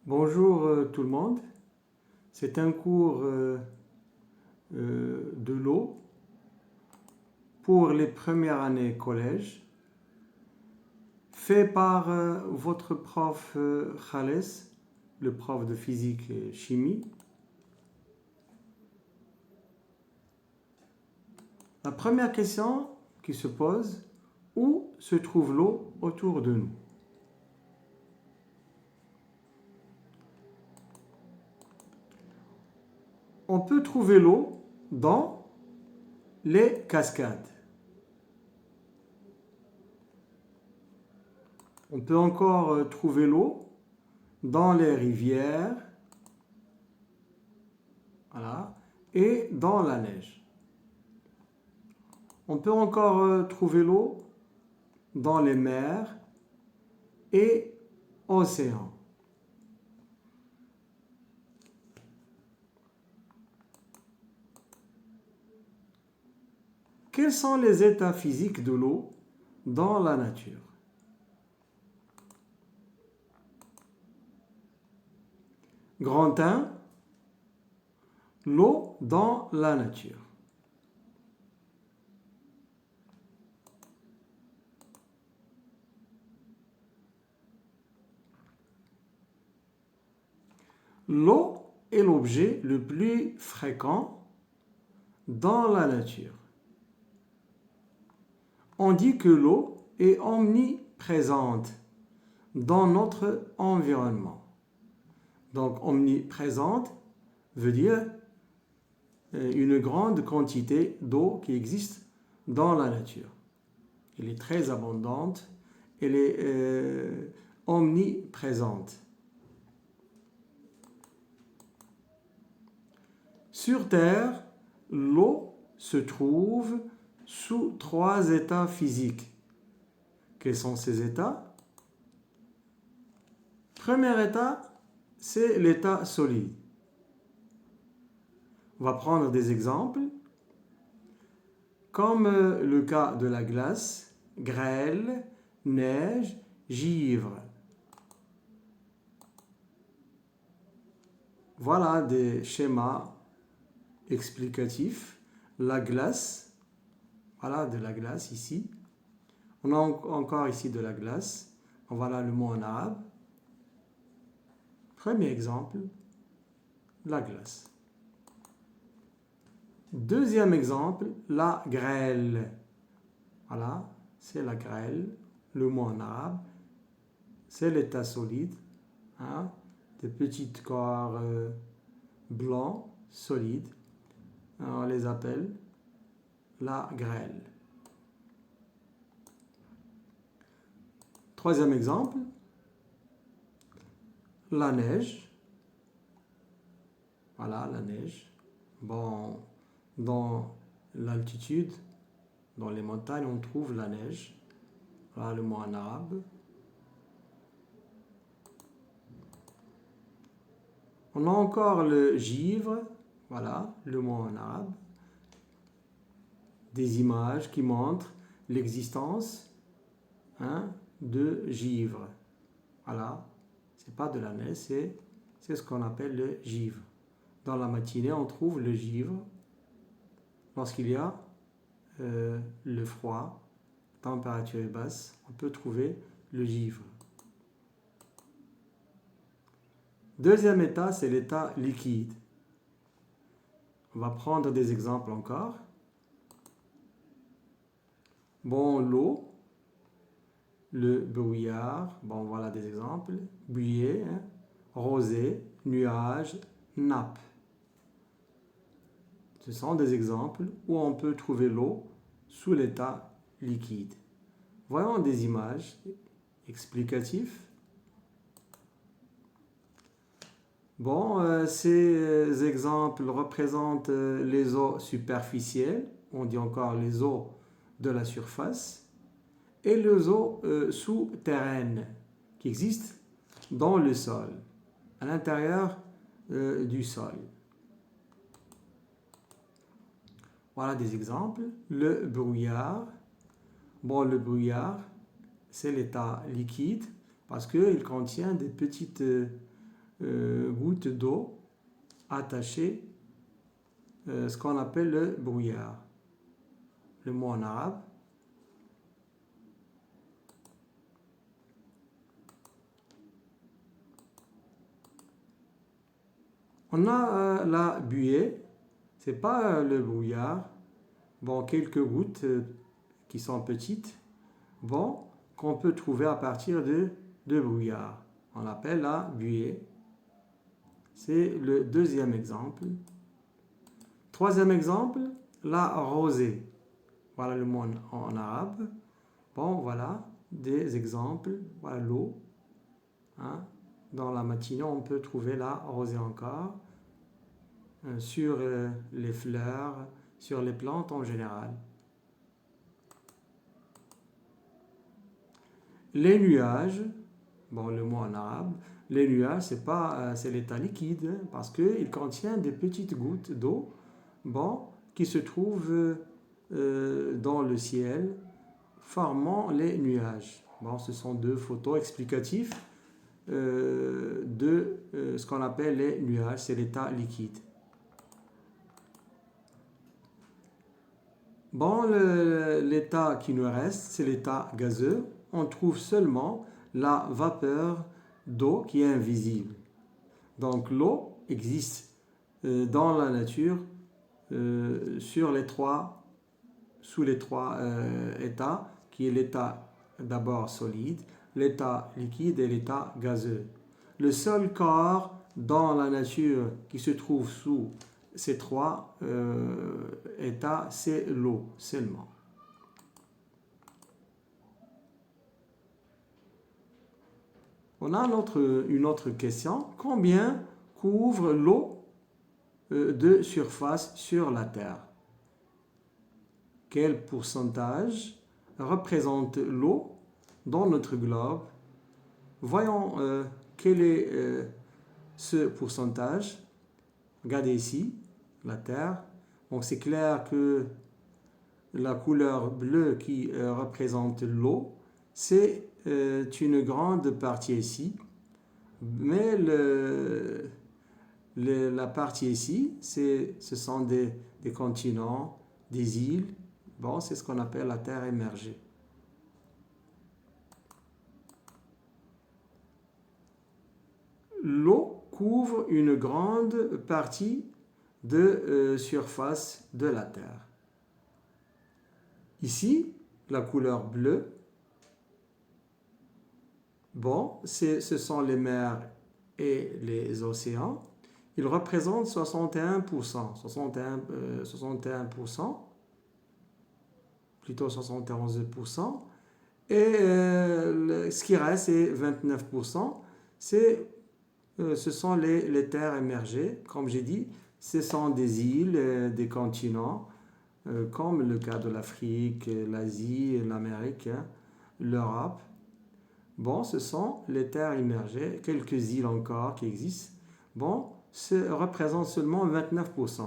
Bonjour tout le monde. C'est un cours de l'eau pour les premières années collège, fait par votre prof Khalès, le prof de physique et chimie. La première question qui se pose, où se trouve l'eau autour de nous? On peut trouver l'eau dans les cascades. On peut encore trouver l'eau dans les rivières, voilà, et dans la neige. On peut encore trouver l'eau dans les mers et océans. Quels sont les états physiques de l'eau dans la nature? Grand 1, l'eau dans la nature. L'eau est l'objet le plus fréquent dans la nature. On dit que l'eau est omniprésente dans notre environnement. Donc omniprésente veut dire une grande quantité d'eau qui existe dans la nature. Elle est très abondante, elle est omniprésente. Sur Terre, l'eau se trouve sous 3 états physiques. Quels sont ces états? Premier état, c'est l'état solide. On va prendre des exemples, comme le cas de la glace, grêle, neige, givre. Voilà des schémas explicatifs. La glace, voilà de la glace ici. On a encore ici de la glace. Voilà le mot en arabe. Premier exemple, la glace. Deuxième exemple, la grêle. Voilà, c'est la grêle, le mot en arabe. C'est l'état solide, hein, des petits corps blancs, solides. On les appelle la grêle. Troisième exemple, la neige. Voilà, la neige. Bon, dans l'altitude, dans les montagnes, on trouve la neige. Voilà le mot en arabe. On a encore le givre. Voilà le mot en arabe. Des images qui montrent l'existence de givre. Voilà, c'est pas de la neige, c'est ce qu'on appelle le givre. Dans la matinée, on trouve le givre lorsqu'il y a le froid, température est basse, on peut trouver le givre. Deuxième état, c'est l'état liquide. On va prendre des exemples encore. Bon, l'eau, le brouillard, bon voilà des exemples, buée, rosée, nuage, nappe. Ce sont des exemples où on peut trouver l'eau sous l'état liquide. Voyons des images explicatives. Bon, ces exemples représentent les eaux superficielles, on dit encore les eaux de la surface, et les eaux souterraines qui existent dans le sol, à l'intérieur du sol. Voilà des exemples. Le brouillard. Bon, le brouillard, c'est l'état liquide parce qu'il contient des petites gouttes d'eau attachées, ce qu'on appelle le brouillard. Le mot en arabe. On a la buée, c'est pas le brouillard. Bon, quelques gouttes qui sont petites, bon, qu'on peut trouver à partir de brouillard. On l'appelle la buée. C'est le deuxième exemple. Troisième exemple, la rosée. Voilà le mot en arabe. Bon, voilà des exemples. Voilà l'eau. Hein. Dans la matinée, on peut trouver la rosée encore. Sur les fleurs, sur les plantes en général. Les nuages, bon le mot en arabe, les nuages c'est l'état liquide parce qu'il contient des petites gouttes d'eau bon, qui se trouvent dans le ciel formant les nuages. Bon, ce sont deux photos explicatives de ce qu'on appelle les nuages, c'est l'état liquide. Bon, l'état qui nous reste, c'est l'état gazeux. On trouve seulement la vapeur d'eau qui est invisible. Donc l'eau existe dans la nature sous les trois états, qui est l'état d'abord solide, l'état liquide et l'état gazeux. Le seul corps dans la nature qui se trouve sous ces trois états, c'est l'eau seulement. On a une autre question. Combien couvre l'eau de surface sur la Terre? Quel pourcentage représente l'eau dans notre globe? Voyons quel est ce pourcentage. Regardez ici, la Terre. Donc c'est clair que la couleur bleue qui représente l'eau, c'est une grande partie ici. Mais la partie ici, ce sont des continents, des îles. Bon, c'est ce qu'on appelle la Terre émergée. L'eau couvre une grande partie de surface de la Terre. Ici, la couleur bleue, bon, ce sont les mers et les océans. Ils représentent 61%, plutôt 71%. Et ce qui reste, c'est 29%. Ce sont les terres émergées. Comme j'ai dit, ce sont des îles, des continents, comme le cas de l'Afrique, l'Asie, l'Amérique, l'Europe. Bon, ce sont les terres immergées, quelques îles encore qui existent. Bon, ça représente seulement 29%.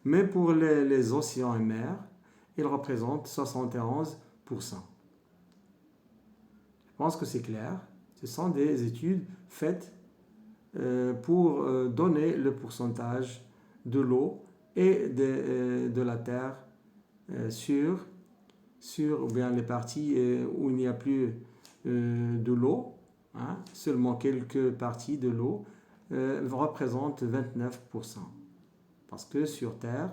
Mais pour les océans et mers, ils représentent 71%. Je pense que c'est clair. Ce sont des études faites pour donner le pourcentage de l'eau et de la terre sur ou bien les parties où il n'y a plus de l'eau, hein, seulement quelques parties de l'eau représentent 29%. Parce que sur Terre,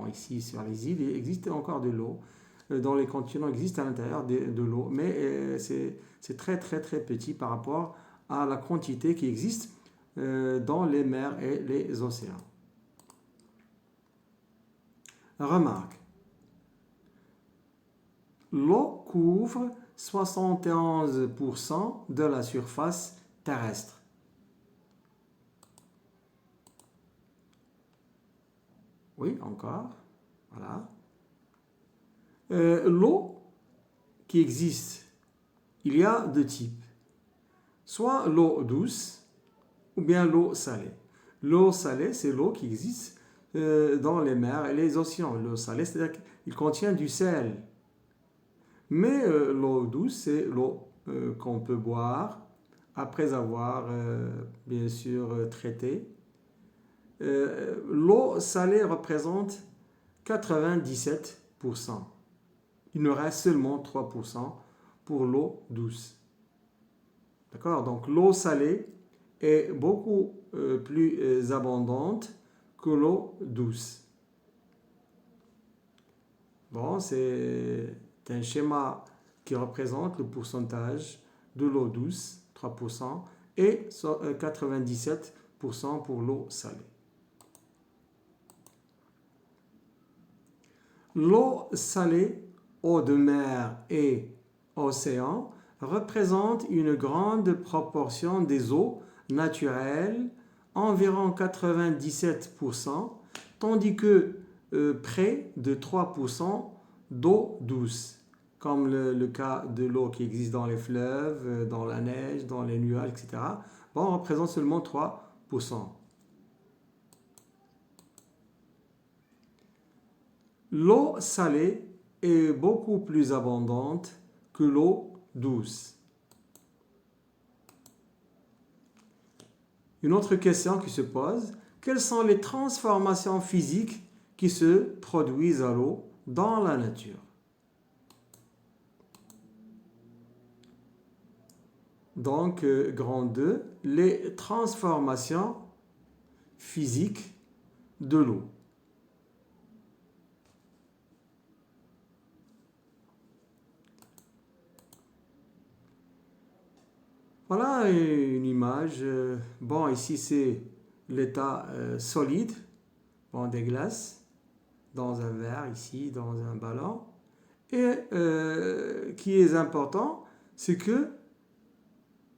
ici sur les îles, il existe encore de l'eau. Dans les continents, il existe à l'intérieur de l'eau, mais c'est très très très petit par rapport à la quantité qui existe dans les mers et les océans. Remarque. L'eau couvre 71% de la surface terrestre. Oui, encore. Voilà. L'eau qui existe, il y a deux types. Soit l'eau douce ou bien l'eau salée. L'eau salée, c'est l'eau qui existe dans les mers et les océans. L'eau salée, c'est-à-dire qu'il contient du sel. Mais l'eau douce, c'est l'eau qu'on peut boire après avoir bien sûr traité. L'eau salée représente 97%. Il nous reste seulement 3% pour l'eau douce. D'accord? Donc l'eau salée est beaucoup plus abondante que l'eau douce. Bon, c'est un schéma qui représente le pourcentage de l'eau douce, 3%, et 97% pour l'eau salée. L'eau salée, eau de mer et océan représente une grande proportion des eaux naturelles, environ 97%, tandis que près de 3% d'eau douce, comme le cas de l'eau qui existe dans les fleuves, dans la neige, dans les nuages, etc. Bon, on représente seulement 3%. L'eau salée est beaucoup plus abondante que l'eau douce. Une autre question qui se pose, quelles sont les transformations physiques qui se produisent à l'eau dans la nature? Donc, grand 2, les transformations physiques de l'eau. Voilà une image. Bon, ici c'est l'état solide, bon, des glaces dans un verre, ici dans un ballon. Et qui est important, c'est que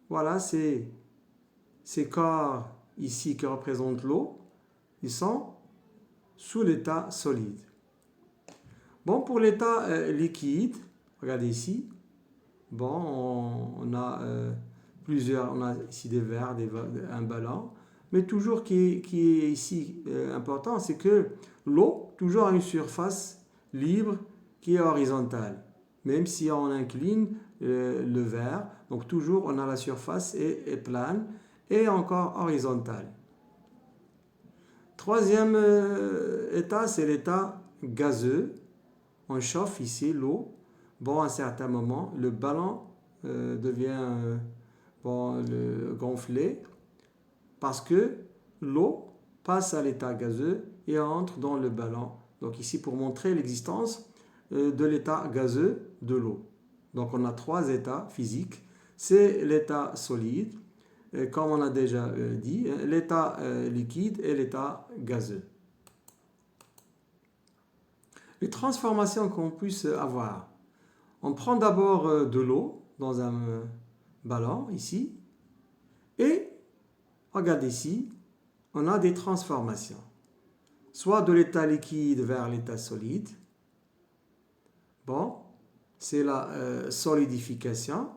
voilà, ces corps ici qui représentent l'eau, ils sont sous l'état solide. Bon, pour l'état liquide, regardez ici, bon, on a plusieurs, on a ici des verres, un ballon, mais toujours qui est ici important, c'est que l'eau toujours a une surface libre qui est horizontale, même si on incline le verre, donc toujours on a la surface est plane et encore horizontale. Troisième état, c'est l'état gazeux. On chauffe ici l'eau. Bon, à un certain moment, le ballon devient gonflé parce que l'eau passe à l'état gazeux et entre dans le ballon. Donc ici, pour montrer l'existence de l'état gazeux de l'eau. Donc on a trois états physiques. C'est l'état solide, comme on a déjà dit, l'état liquide et l'état gazeux. Les transformations qu'on puisse avoir. On prend d'abord de l'eau dans un ballon, ici, et regardez ici, on a des transformations. Soit de l'état liquide vers l'état solide. Bon, c'est la solidification.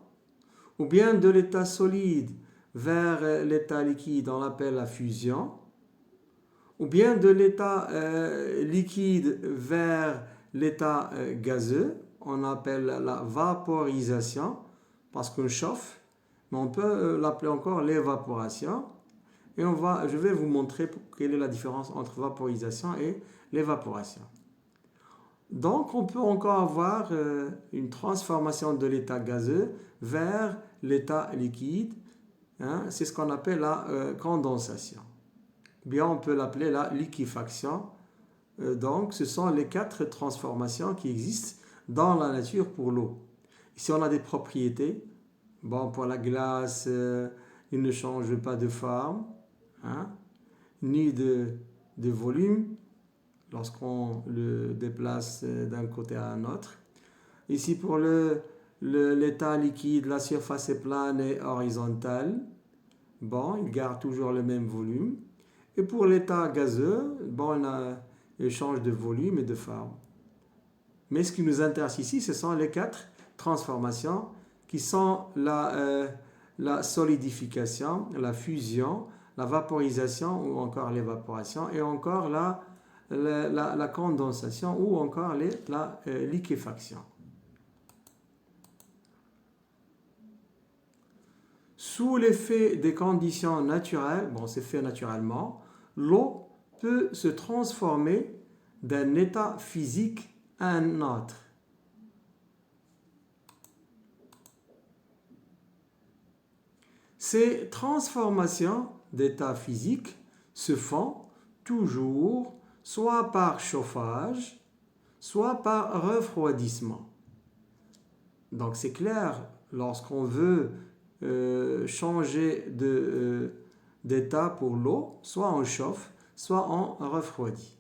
Ou bien de l'état solide vers l'état liquide, on l'appelle la fusion. Ou bien de l'état liquide vers l'état gazeux, on appelle la vaporisation, parce qu'on chauffe, mais on peut l'appeler encore l'évaporation. Et je vais vous montrer quelle est la différence entre vaporisation et l'évaporation. Donc, on peut encore avoir une transformation de l'état gazeux vers l'état liquide. Hein, c'est ce qu'on appelle la condensation. Bien, on peut l'appeler la liquéfaction. Donc, ce sont les 4 transformations qui existent dans la nature pour l'eau. Ici, on a des propriétés. Bon, pour la glace, il ne change pas de forme, hein, ni de volume lorsqu'on le déplace d'un côté à un autre. Ici, pour l'état liquide, la surface est plane et horizontale. Bon, il garde toujours le même volume. Et pour l'état gazeux, bon, il change de volume et de forme. Mais ce qui nous intéresse ici, ce sont les 4 transformations qui sont la solidification, la fusion, la vaporisation ou encore l'évaporation et encore la condensation ou encore la liquéfaction. Sous l'effet des conditions naturelles, bon, c'est fait naturellement, l'eau peut se transformer d'un état physique à un autre. Ces transformations d'état physique se font toujours soit par chauffage, soit par refroidissement. Donc c'est clair, lorsqu'on veut changer d'état pour l'eau, soit on chauffe, soit on refroidit.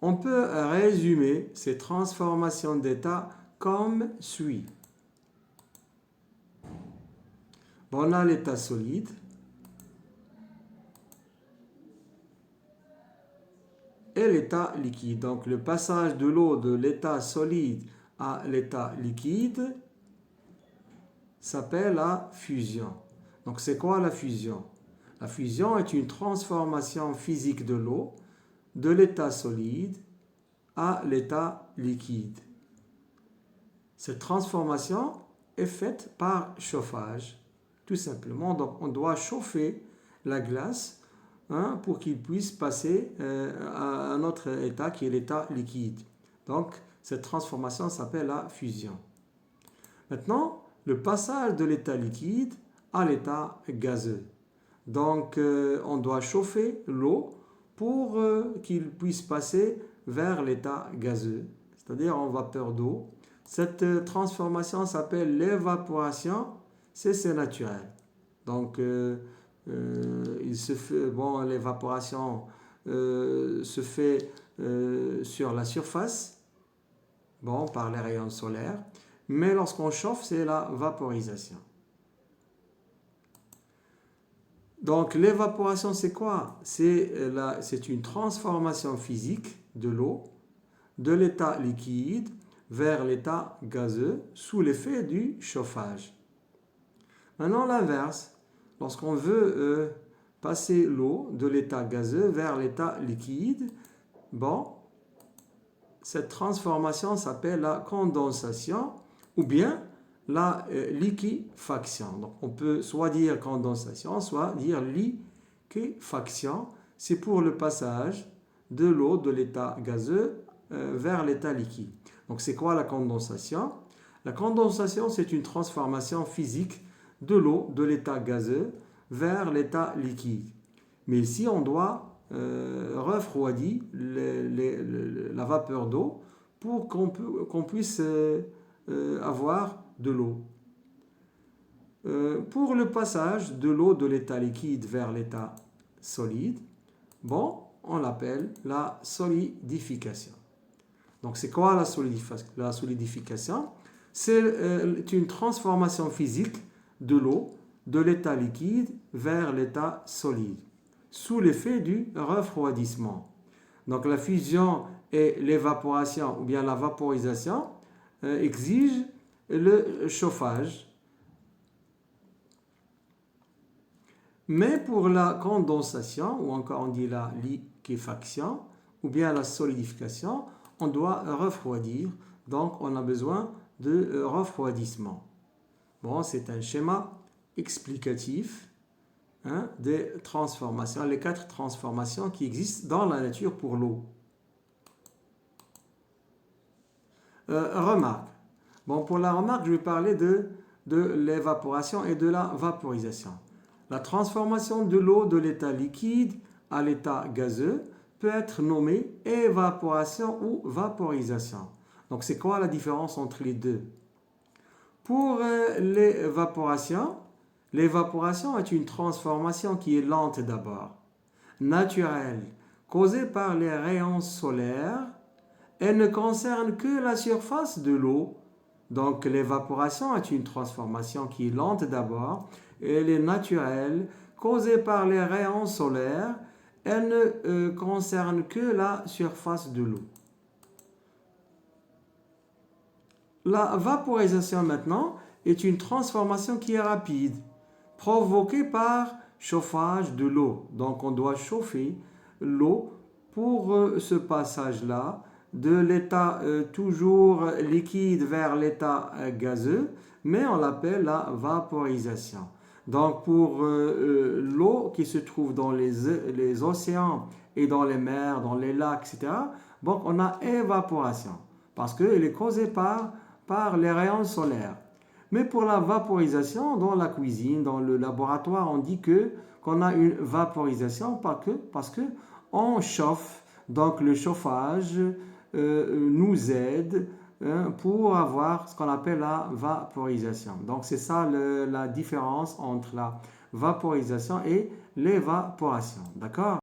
On peut résumer ces transformations d'état comme suit. On a l'état solide, et l'état liquide. Donc le passage de l'eau de l'état solide à l'état liquide s'appelle la fusion. Donc c'est quoi la fusion? La fusion est une transformation physique de l'eau de l'état solide à l'état liquide. Cette transformation est faite par chauffage, tout simplement. Donc on doit chauffer la glace pour qu'il puisse passer à un autre état qui est l'état liquide. Donc cette transformation s'appelle la fusion. Maintenant, le passage de l'état liquide à l'état gazeux. Donc on doit chauffer l'eau pour qu'il puisse passer vers l'état gazeux, c'est-à-dire en vapeur d'eau. Cette transformation s'appelle l'évaporation, c'est naturel. Donc l'évaporation se fait sur la surface, par les rayons solaires, mais lorsqu'on chauffe, c'est la vaporisation. Donc l'évaporation, c'est quoi? C'est une transformation physique de l'eau de l'état liquide vers l'état gazeux sous l'effet du chauffage. Maintenant l'inverse, lorsqu'on veut passer l'eau de l'état gazeux vers l'état liquide, cette transformation s'appelle la condensation ou bien la liquéfaction. Donc on peut soit dire condensation, soit dire liquéfaction. C'est pour le passage de l'eau de l'état gazeux vers l'état liquide. Donc c'est quoi la condensation? La condensation, c'est une transformation physique de l'eau de l'état gazeux vers l'état liquide. Mais ici, on doit refroidir la vapeur d'eau pour qu'on puisse avoir de l'eau. Pour le passage de l'eau de l'état liquide vers l'état solide, on l'appelle la solidification. Donc c'est quoi la solidification? C'est une transformation physique de l'eau de l'état liquide vers l'état solide sous l'effet du refroidissement. Donc la fusion et l'évaporation ou bien la vaporisation exigent le chauffage. Mais pour la condensation, ou encore on dit la liquéfaction, ou bien la solidification, on doit refroidir. Donc on a besoin de refroidissement. C'est un schéma explicatif des transformations, les 4 transformations qui existent dans la nature pour l'eau. Remarque. Pour la remarque, je vais parler de l'évaporation et de la vaporisation. La transformation de l'eau de l'état liquide à l'état gazeux peut être nommée évaporation ou vaporisation. Donc c'est quoi la différence entre les deux? Pour l'évaporation est une transformation qui est lente d'abord, naturelle, causée par les rayons solaires. Elle ne concerne que la surface de l'eau. Donc l'évaporation est une transformation qui est lente d'abord, elle est naturelle, causée par les rayons solaires. Elle ne concerne que la surface de l'eau. La vaporisation maintenant est une transformation qui est rapide, provoquée par chauffage de l'eau. Donc on doit chauffer l'eau pour ce passage-là de l'état toujours liquide vers l'état gazeux, mais on l'appelle la vaporisation. Donc pour l'eau qui se trouve dans les océans et dans les mers, dans les lacs, etc., donc on a évaporation parce qu'elle est causée par les rayons solaires. Mais pour la vaporisation, dans la cuisine, dans le laboratoire, on dit qu'on a une vaporisation parce que on chauffe. Donc le chauffage nous aide pour avoir ce qu'on appelle la vaporisation. Donc c'est ça la différence entre la vaporisation et l'évaporation. D'accord?